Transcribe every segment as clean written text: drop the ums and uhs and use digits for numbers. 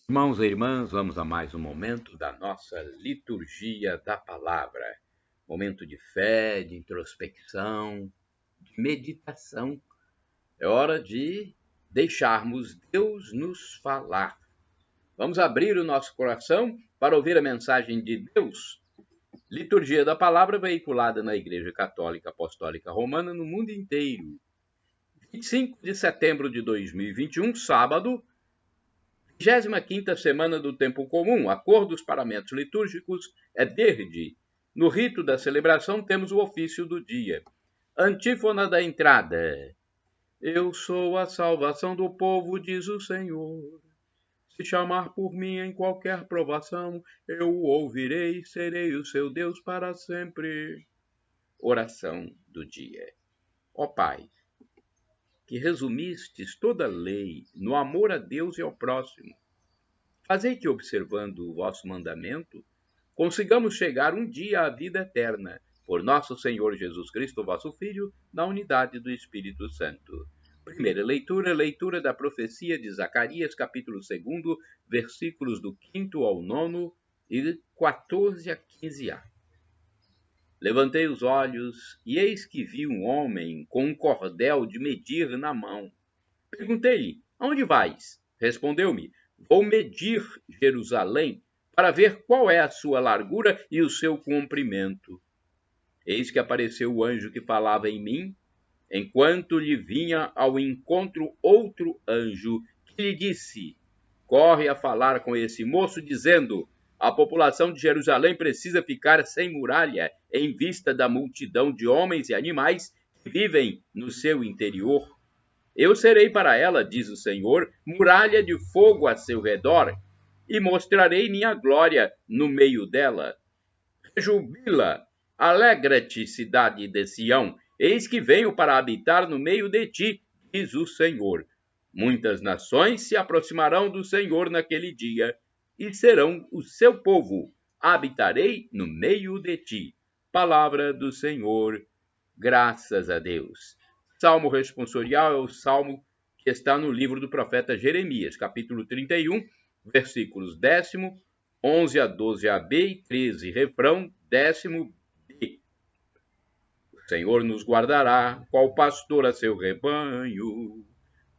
Irmãos e irmãs, vamos a mais um momento da nossa liturgia da palavra. Momento de fé, de introspecção, de meditação. É hora de deixarmos Deus nos falar. Vamos abrir o nosso coração para ouvir a mensagem de Deus. Liturgia da palavra veiculada na Igreja Católica Apostólica Romana no mundo inteiro. 25 de setembro de 2021, sábado, 25ª semana do tempo comum. A cor dos paramentos litúrgicos é verde. No rito da celebração temos o ofício do dia. Antífona da entrada. Eu sou a salvação do povo, diz o Senhor. Se chamar por mim em qualquer provação, eu o ouvirei, serei o seu Deus para sempre. Oração do dia. Ó Pai, que resumistes toda a lei no amor a Deus e ao próximo, fazei que, observando o vosso mandamento, consigamos chegar um dia à vida eterna, por nosso Senhor Jesus Cristo, vosso Filho, na unidade do Espírito Santo. Primeira leitura, leitura da profecia de Zacarias, capítulo 2, versículos do 5º ao 9 e 14 a 15a. Levantei os olhos, e eis que vi um homem com um cordel de medir na mão. Perguntei-lhe, aonde vais? Respondeu-me, vou medir Jerusalém para ver qual é a sua largura e o seu comprimento. Eis que apareceu o anjo que falava em mim, enquanto lhe vinha ao encontro outro anjo, que lhe disse, corre a falar com esse moço, dizendo, a população de Jerusalém precisa ficar sem muralha, em vista da multidão de homens e animais que vivem no seu interior. Eu serei para ela, diz o Senhor, muralha de fogo a seu redor, e mostrarei minha glória no meio dela. Jubila, alegra-te, cidade de Sião, eis que venho para habitar no meio de ti, diz o Senhor. Muitas nações se aproximarão do Senhor naquele dia, e serão o seu povo. Habitarei no meio de ti. Palavra do Senhor, graças a Deus. Salmo responsorial é o salmo que está no livro do profeta Jeremias, capítulo 31, versículos 10º, 11 a 12a B e 13, refrão 10º B. O Senhor nos guardará, qual pastor a seu rebanho.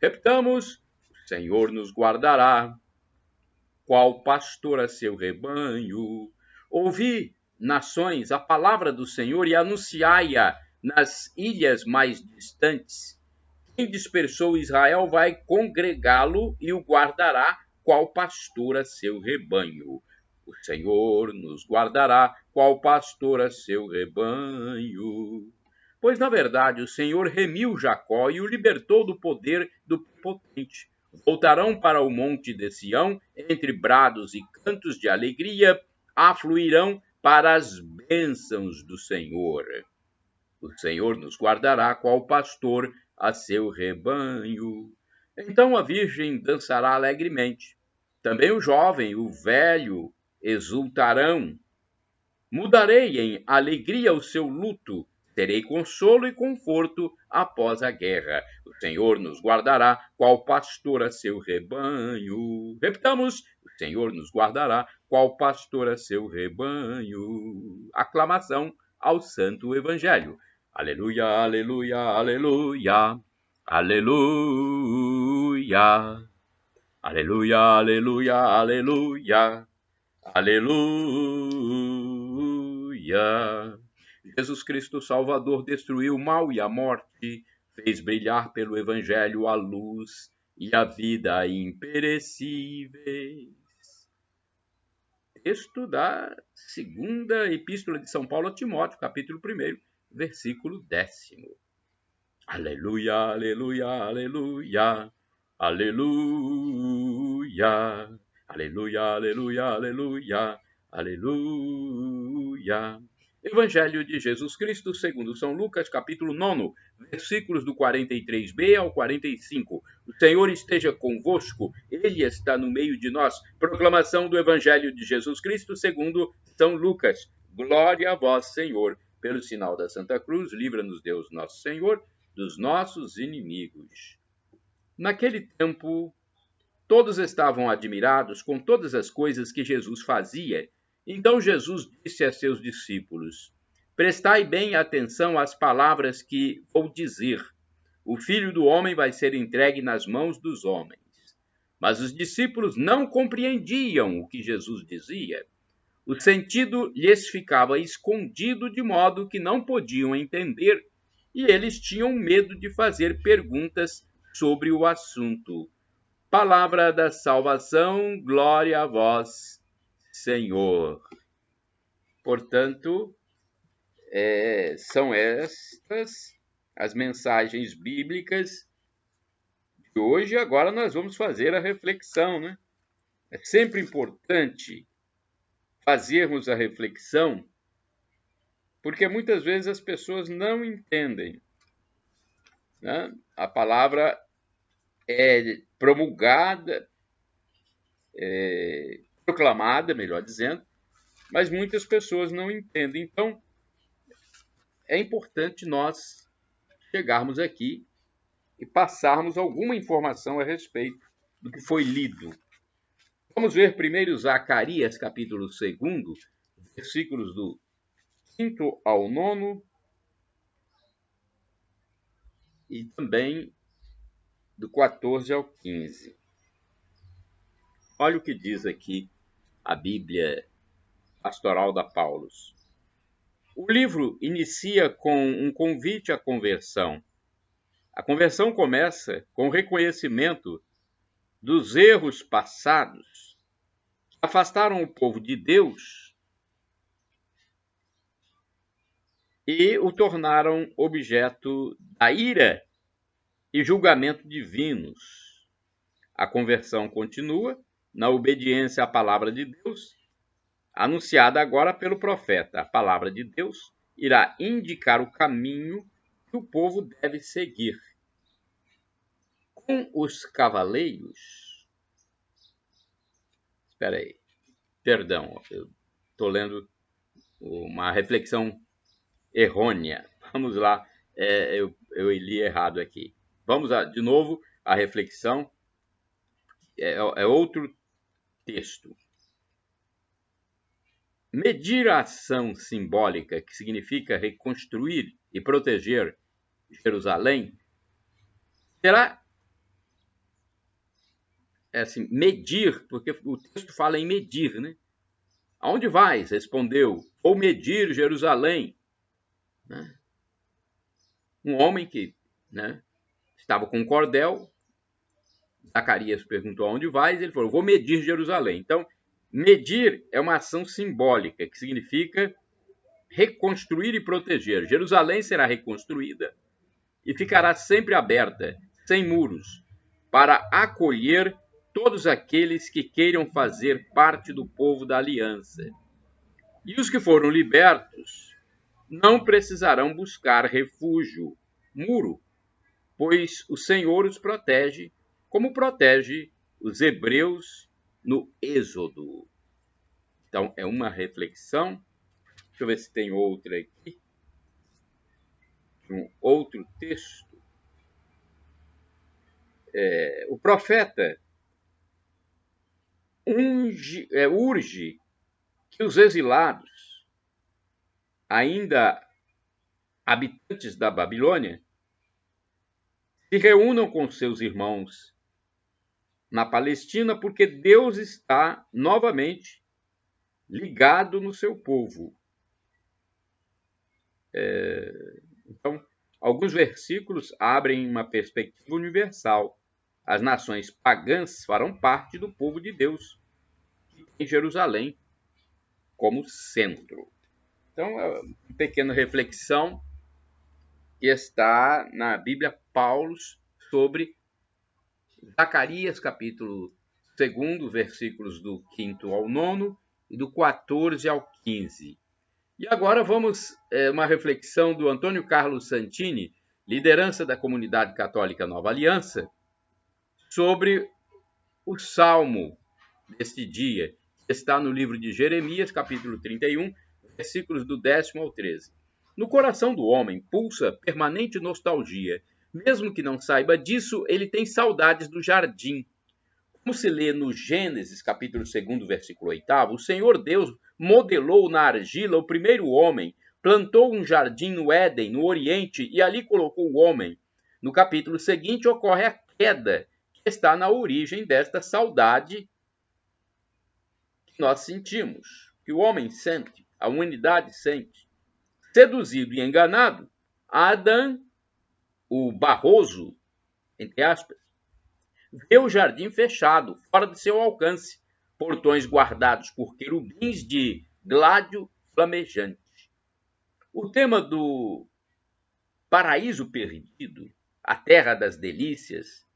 Repitamos, o Senhor nos guardará, qual pastor a seu rebanho. Ouvi, nações, a palavra do Senhor e anunciai-a nas ilhas mais distantes. Quem dispersou Israel vai congregá-lo e o guardará, qual pastor a seu rebanho. O Senhor nos guardará, qual pastor a seu rebanho. Pois, na verdade, o Senhor remiu Jacó e o libertou do poder do potente. Voltarão para o monte de Sião, entre brados e cantos de alegria, afluirão para as bênçãos do Senhor. O Senhor nos guardará, qual pastor a seu rebanho. Então a virgem dançará alegremente. Também o jovem e o velho exultarão. Mudarei em alegria o seu luto, terei consolo e conforto após a guerra. O Senhor nos guardará, qual pastor a seu rebanho. Repitamos, o Senhor nos guardará, qual pastor a seu rebanho. Aclamação ao Santo Evangelho. Aleluia, aleluia, aleluia, aleluia, aleluia, aleluia, aleluia, aleluia. Jesus Cristo Salvador destruiu o mal e a morte, fez brilhar pelo Evangelho a luz e a vida imperecíveis. Texto da segunda Epístola de São Paulo a Timóteo, capítulo 1, versículo 10º. Aleluia, aleluia, aleluia, aleluia, aleluia, aleluia, aleluia, aleluia. Evangelho de Jesus Cristo segundo São Lucas, capítulo 9, versículos do 43b ao 45. O Senhor esteja convosco, Ele está no meio de nós. Proclamação do Evangelho de Jesus Cristo segundo São Lucas. Glória a vós, Senhor. Pelo sinal da Santa Cruz, livra-nos Deus nosso Senhor dos nossos inimigos. Naquele tempo, Todos estavam admirados com todas as coisas que Jesus fazia. Então Jesus disse a seus discípulos: Prestai bem atenção às palavras que vou dizer. O Filho do Homem vai ser entregue nas mãos dos homens. Mas os discípulos não compreendiam o que Jesus dizia. O sentido lhes ficava escondido de modo que não podiam entender, e eles tinham medo de fazer perguntas sobre o assunto. Palavra da salvação, glória a vós, Senhor. Portanto, são estas as mensagens bíblicas de hoje. Agora nós vamos fazer a reflexão, né? É sempre importante fazermos a reflexão, porque muitas vezes as pessoas não entendem, né? A palavra é promulgada, proclamada, melhor dizendo, mas muitas pessoas não entendem. Então, é importante nós chegarmos aqui e passarmos alguma informação a respeito do que foi lido. Vamos ver primeiro Zacarias, capítulo 2, versículos do 5 ao 9, e também do 14 ao 15. Olha o que diz aqui a Bíblia Pastoral da Paulus. O livro inicia com um convite à conversão. A conversão começa com o reconhecimento dos erros passados que afastaram o povo de Deus e o tornaram objeto da ira e julgamento divinos. A conversão continua na obediência à palavra de Deus, anunciada agora pelo profeta. A palavra de Deus irá indicar o caminho que o povo deve seguir. Com os cavaleiros... Espera aí. Perdão, eu estou lendo uma reflexão errônea. Vamos lá, eu li errado aqui. Vamos de novo à reflexão. É outro texto. Medir a ação simbólica, que significa reconstruir e proteger Jerusalém, será assim, medir, porque o texto fala em medir, né? Aonde vais? Respondeu, vou medir Jerusalém. Né? Um homem que, né, estava com um cordel. Zacarias perguntou aonde vais, ele falou, vou medir Jerusalém. Então, medir é uma ação simbólica, que significa reconstruir e proteger. Jerusalém será reconstruída e ficará sempre aberta, sem muros, para acolher todos aqueles que queiram fazer parte do povo da aliança. E os que foram libertos não precisarão buscar refúgio, muro, pois o Senhor os protege, como protege os hebreus no Êxodo. Então, é uma reflexão. Deixa eu ver se tem outra aqui. Um outro texto. O profeta urge que os exilados, ainda habitantes da Babilônia, se reúnam com seus irmãos na Palestina, porque Deus está novamente ligado no seu povo. Então, alguns versículos abrem uma perspectiva universal. As nações pagãs farão parte do povo de Deus, que tem Jerusalém como centro. Então, é uma pequena reflexão que está na Bíblia Paulus sobre Zacarias, capítulo 2, versículos do 5 ao 9 e do 14 ao 15. E agora vamos uma reflexão do Antônio Carlos Santini, liderança da Comunidade Católica Nova Aliança, sobre o Salmo deste dia, que está no livro de Jeremias, capítulo 31, versículos do 10 ao 13. No coração do homem pulsa permanente nostalgia. Mesmo que não saiba disso, ele tem saudades do jardim. Como se lê no Gênesis, capítulo 2, versículo 8, o Senhor Deus modelou na argila o primeiro homem, plantou um jardim no Éden, no Oriente, e ali colocou o homem. No capítulo seguinte ocorre a queda, que está na origem desta saudade que nós sentimos, que o homem sente, a humanidade sente. Seduzido e enganado, Adão, o barroso, entre aspas, vê o jardim fechado, fora de seu alcance, portões guardados por querubins de gládio flamejante. O tema do paraíso perdido, a terra das delícias,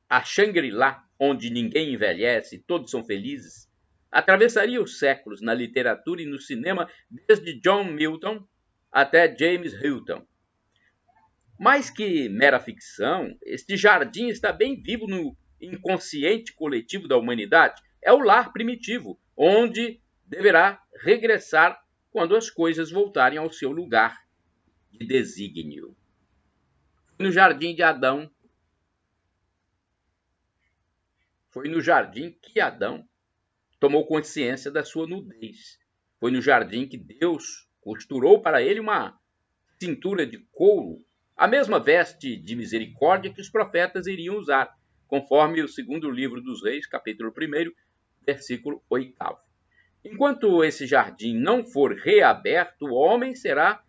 a Shangri-La, onde ninguém envelhece, todos são felizes, atravessaria os séculos na literatura e no cinema, desde John Milton até James Hilton. Mais que mera ficção, este jardim está bem vivo no inconsciente coletivo da humanidade. É o lar primitivo, onde deverá regressar quando as coisas voltarem ao seu lugar de desígnio. No jardim de Adão, foi no jardim que Adão tomou consciência da sua nudez. Foi no jardim que Deus costurou para ele uma cintura de couro, a mesma veste de misericórdia que os profetas iriam usar, conforme o segundo livro dos Reis, capítulo 1, versículo 8. Enquanto esse jardim não for reaberto, o homem será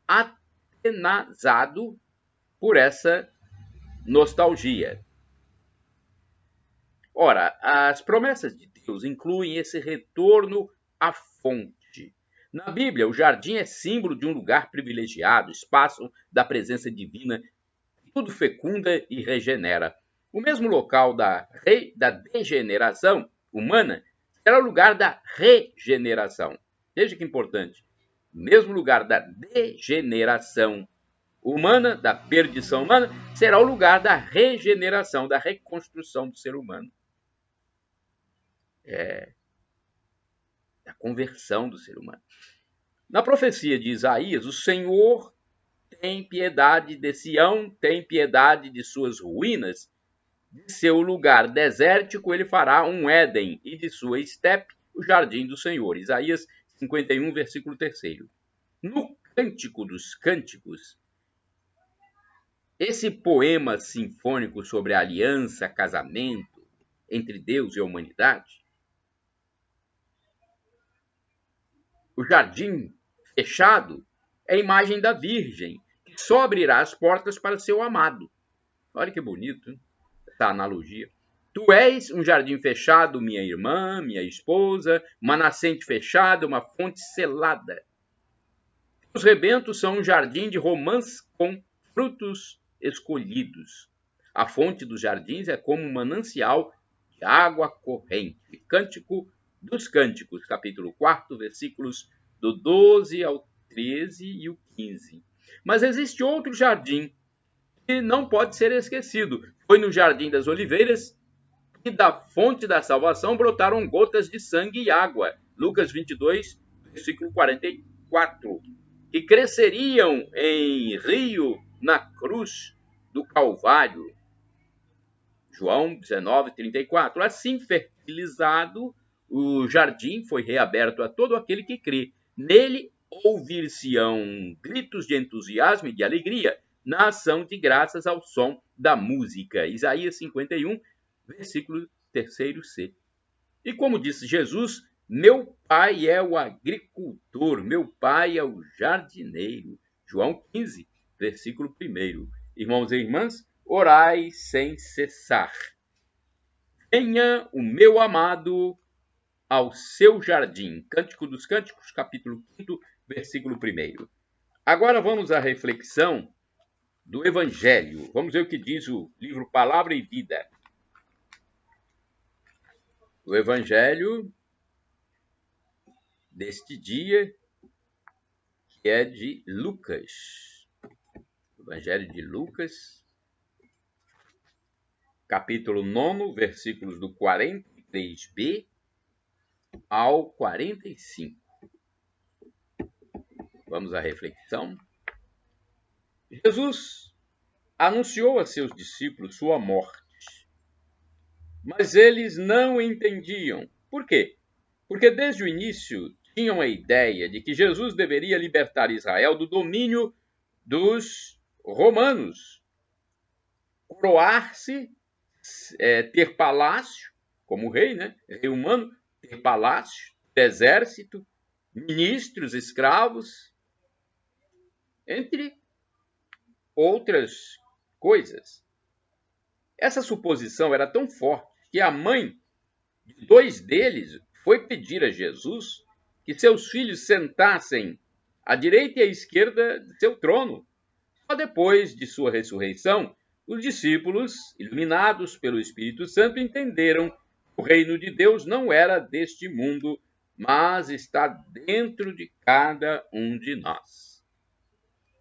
atenazado por essa nostalgia. Ora, as promessas de Deus incluem esse retorno à fonte. Na Bíblia, o jardim é símbolo de um lugar privilegiado, espaço da presença divina, que tudo fecunda e regenera. O mesmo local da degeneração humana será o lugar da regeneração. Veja que importante. O mesmo lugar da degeneração humana, da perdição humana, será o lugar da regeneração, da reconstrução do ser humano. Da conversão do ser humano. Na profecia de Isaías, o Senhor tem piedade de Sião, tem piedade de suas ruínas, de seu lugar desértico ele fará um Éden, e de sua estepe o jardim do Senhor. Isaías 51, versículo 3. No Cântico dos Cânticos, esse poema sinfônico sobre a aliança, casamento entre Deus e a humanidade, o jardim fechado é a imagem da Virgem, que só abrirá as portas para seu amado. Olha que bonito, hein? Essa analogia. Tu és um jardim fechado, minha irmã, minha esposa, uma nascente fechada, uma fonte selada. Os rebentos são um jardim de romãs com frutos escolhidos. A fonte dos jardins é como um manancial de água corrente. Cântico dos Cânticos, capítulo 4, versículos do 12 ao 13 e o 15. Mas existe outro jardim que não pode ser esquecido. Foi no Jardim das Oliveiras que da fonte da salvação brotaram gotas de sangue e água. Lucas 22, versículo 44. Que cresceriam em rio na cruz do Calvário. João 19, 34. Assim fertilizado, o jardim foi reaberto a todo aquele que crê. Nele ouvir-se-ão gritos de entusiasmo e de alegria, na ação de graças ao som da música. Isaías 51, versículo 3c. E como disse Jesus, meu pai é o agricultor, meu pai é o jardineiro. João 15, versículo 1. Irmãos e irmãs, orai sem cessar. Venha o meu amado ao seu jardim. Cântico dos Cânticos, capítulo 5, versículo 1. Agora vamos à reflexão do Evangelho. Vamos ver o que diz o livro Palavra e Vida. O Evangelho deste dia, que é de Lucas. Evangelho de Lucas, capítulo 9, versículos do 43b ao 45. Vamos à reflexão. Jesus anunciou a seus discípulos sua morte. Mas eles não entendiam. Por quê? Porque desde o início tinham a ideia de que Jesus deveria libertar Israel do domínio dos romanos, coroar-se, ter palácio, como rei, né? Rei humano, ter palácio, exército, ministros, escravos, entre outras coisas. Essa suposição era tão forte que a mãe de dois deles foi pedir a Jesus que seus filhos sentassem à direita e à esquerda de seu trono. Só depois de sua ressurreição, os discípulos, iluminados pelo Espírito Santo, entenderam que o reino de Deus não era deste mundo, mas está dentro de cada um de nós.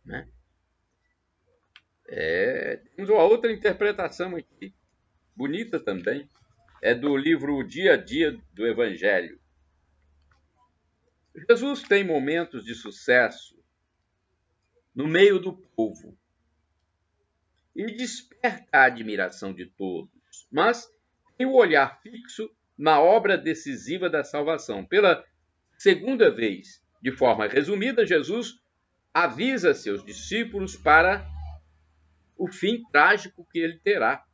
Né? Temos uma outra interpretação aqui, bonita também, é do livro Dia a Dia do Evangelho. Jesus tem momentos de sucesso no meio do povo e desperta a admiração de todos, mas tem o olhar fixo na obra decisiva da salvação. Pela segunda vez, de forma resumida, Jesus avisa seus discípulos para o fim trágico que ele terá.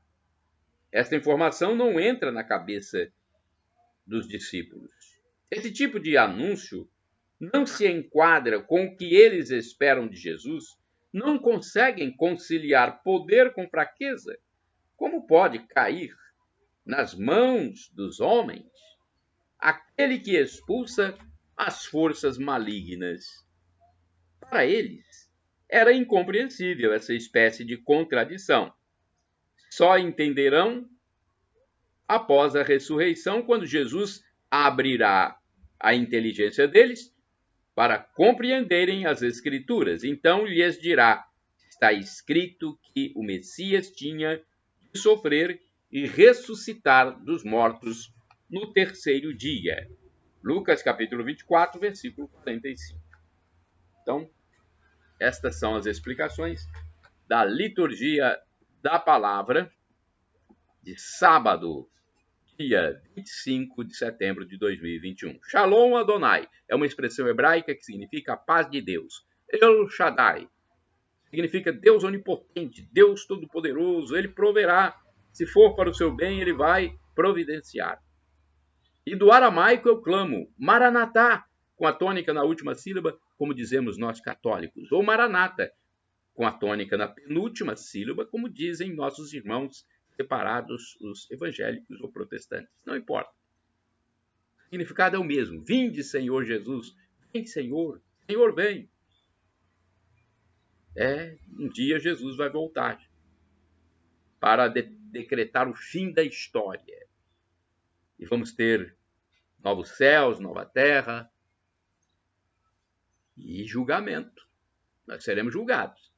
Esta informação não entra na cabeça dos discípulos. Esse tipo de anúncio não se enquadra com o que eles esperam de Jesus, não conseguem conciliar poder com fraqueza. Como pode cair nas mãos dos homens aquele que expulsa as forças malignas? Para eles, era incompreensível essa espécie de contradição. Só entenderão após a ressurreição, quando Jesus abrirá a inteligência deles para compreenderem as Escrituras. Então lhes dirá: está escrito que o Messias tinha de sofrer e ressuscitar dos mortos no terceiro dia. Lucas capítulo 24, versículo 45. Então, estas são as explicações da liturgia da palavra de sábado, dia 25 de setembro de 2021. Shalom Adonai é uma expressão hebraica que significa a paz de Deus. El Shaddai significa Deus onipotente, Deus todo-poderoso. Ele proverá. Se for para o seu bem, ele vai providenciar. E do aramaico eu clamo Maranatá, com a tônica na última sílaba, como dizemos nós católicos, ou Maranata, com a tônica na penúltima sílaba, como dizem nossos irmãos separados, os evangélicos ou protestantes. Não importa. O significado é o mesmo. Vinde, Senhor Jesus. Vem, Senhor. Senhor, vem. Um dia Jesus vai voltar para decretar o fim da história. E vamos ter novos céus, nova terra e julgamento. Nós seremos julgados.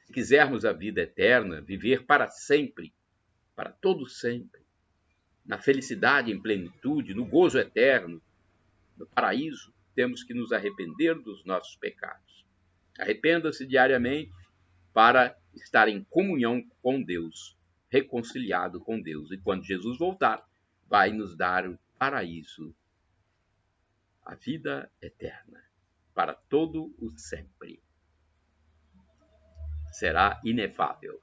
Se quisermos a vida eterna, viver para sempre, para todo sempre, na felicidade em plenitude, no gozo eterno, no paraíso, temos que nos arrepender dos nossos pecados. Arrependa-se diariamente para estar em comunhão com Deus, reconciliado com Deus. E quando Jesus voltar, vai nos dar o paraíso, a vida eterna, para todo o sempre. Será inefável.